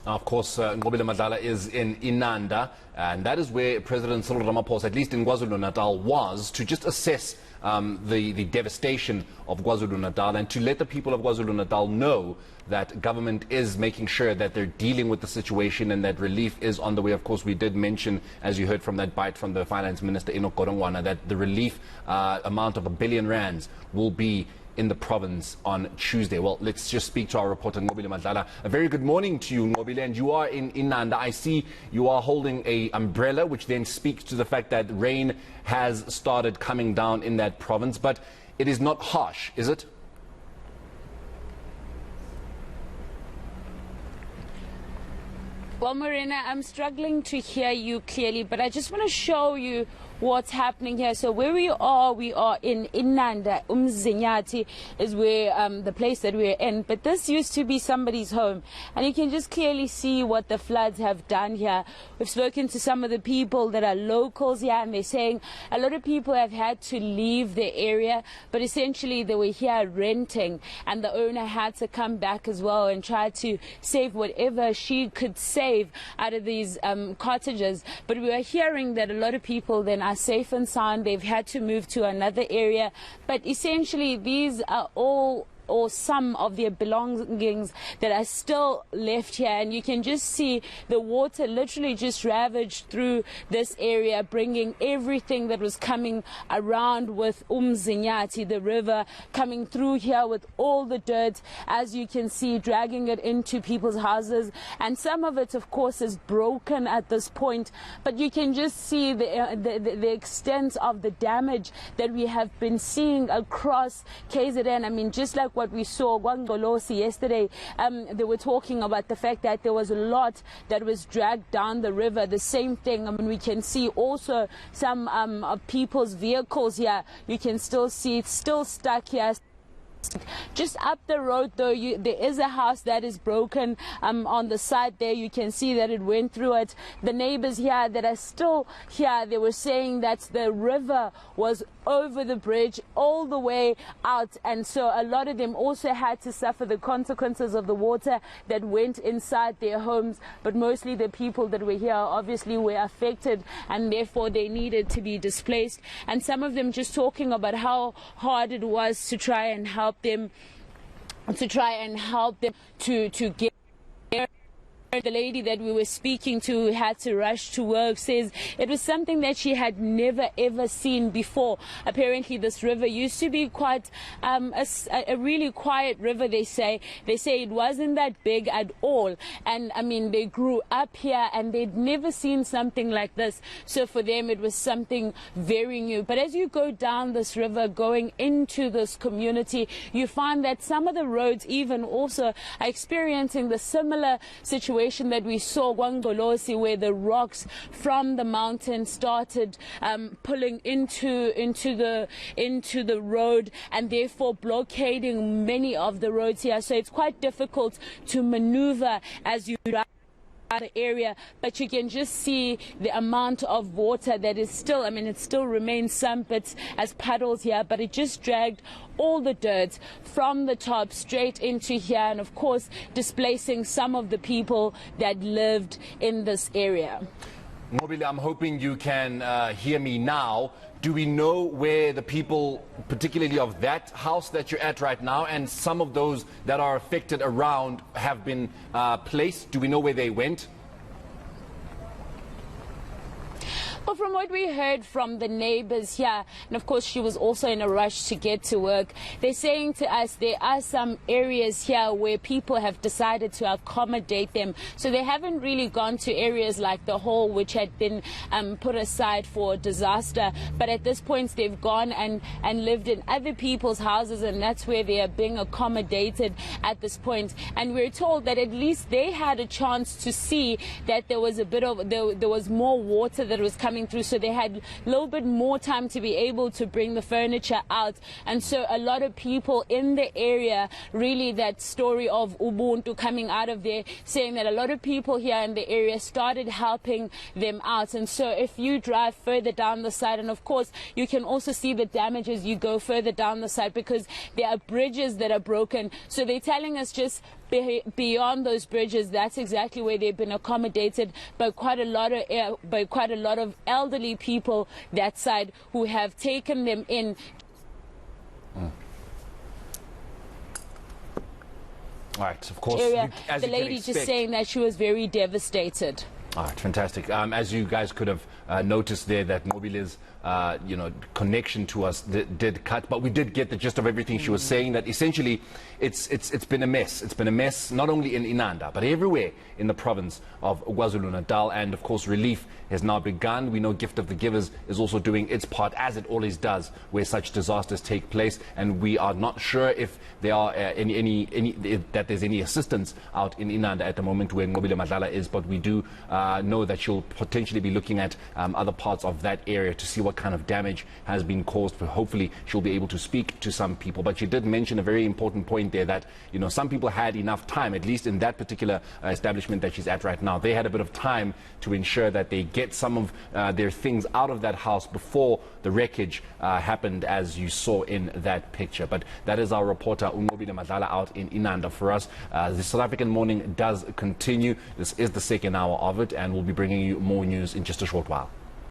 Of course, Nqobile Madlala is in Inanda, and that is where President Cyril Ramaphosa, at least in KwaZulu-Natal, was to just assess the devastation of KwaZulu-Natal and to let the people of KwaZulu-Natal know that government is making sure that they're dealing with the situation and that relief is on the way. Of course, we did mention, as you heard from that bite from the Finance Minister, that the relief amount of R1 billion will be in the province on Tuesday. Well, let's just speak to our reporter, Nqobile Madlala. A very good morning to you, Nqobile, and you are in Inanda. I see you are holding an umbrella, which then speaks to the fact that rain has started coming down in that province, but it is not harsh, is it? Well, Marina, I'm struggling to hear you clearly, but I just want to show you what's happening here. So where we are in Innanda. Umzinyati is where the place that we're in. But this used to be somebody's home, and you can just clearly see what the floods have done here. We've spoken to some of the people that are locals here, and they're saying a lot of people have had to leave the area, but essentially they were here renting, and the owner had to come back as well and try to save whatever she could save out of these cottages. But we are hearing that a lot of people then are safe and sound. They've had to move to another area, but essentially these are all or some of their belongings that are still left here, and you can just see the water literally just ravaged through this area, bringing everything that was coming around with Umzinyati, the river, coming through here with all the dirt, as you can see, dragging it into people's houses, and some of it of course is broken at this point, but you can just see the extent of the damage that we have been seeing across KZN. I mean, just like what we saw yesterday, they were talking about the fact that there was a lot that was dragged down the river. The same thing, I mean, we can see also some of people's vehicles here. You can still see it's still stuck here. Just up the road though, there is a house that is broken on the side there. You can see that it went through it. The neighbors here that are still here, they were saying that the river was over the bridge all the way out, and so a lot of them also had to suffer the consequences of the water that went inside their homes. But mostly the people that were here obviously were affected, and therefore they needed to be displaced. And some of them just talking about how hard it was to try and help them to get. The lady that we were speaking to, who had to rush to work, says it was something that she had never ever seen before. Apparently this river used to be quite a really quiet river, they say. They say it wasn't that big at all, and I mean they grew up here and they'd never seen something like this, so for them it was something very new. But as you go down this river going into this community, you find that some of the roads even also are experiencing the similar situation that we saw Nqobile, where the rocks from the mountain started pulling into the road, and therefore blockading many of the roads here. So it's quite difficult to maneuver as you drive the area, but you can just see the amount of water that is still, I mean, it still remains some bits as puddles here, but it just dragged all the dirt from the top straight into here, and of course displacing some of the people that lived in this area. Nqobile, I'm hoping you can hear me now. Do we know where the people, particularly of that house that you're at right now, and some of those that are affected around, have been placed? Do we know where they went? Well, from what we heard from the neighbors here, and of course she was also in a rush to get to work, they're saying to us there are some areas here where people have decided to accommodate them. So they haven't really gone to areas like the hall, which had been put aside for disaster, but at this point they've gone and lived in other people's houses, and that's where they are being accommodated at this point. And we're told that at least they had a chance to see that there was a bit of there was more water that was coming through, so they had a little bit more time to be able to bring the furniture out. And so a lot of people in the area, really that story of Ubuntu coming out of there, saying that a lot of people here in the area started helping them out. And so if you drive further down the side, and of course you can also see the damage as you go further down the side, because there are bridges that are broken, so they're telling us just beyond those bridges, that's exactly where they've been accommodated by quite a lot of elderly people that side who have taken them in. All right, of course. The lady just saying that she was very devastated. All right, fantastic. As you guys could have noticed there, that Nqobile's connection to us did cut, but we did get the gist of everything she was saying. That essentially, it's been a mess. It's been a mess not only in Inanda but everywhere in the province of KwaZulu-Natal, and of course, relief has now begun. We know Gift of the Givers is also doing its part, as it always does, where such disasters take place, and we are not sure if there are that there's any assistance out in Innanda at the moment where Nqobile Madlala is, but we do know that she'll potentially be looking at other parts of that area to see what kind of damage has been caused. Hopefully she'll be able to speak to some people. But she did mention a very important point there, that some people had enough time, at least in that particular establishment that she's at right now. They had a bit of time to ensure that they get some of their things out of that house before the wreckage happened, as you saw in that picture. But that is our reporter Nqobile Madlala out in Inanda for us. The South African morning does continue. This is the second hour of it, and we'll be bringing you more news in just a short while.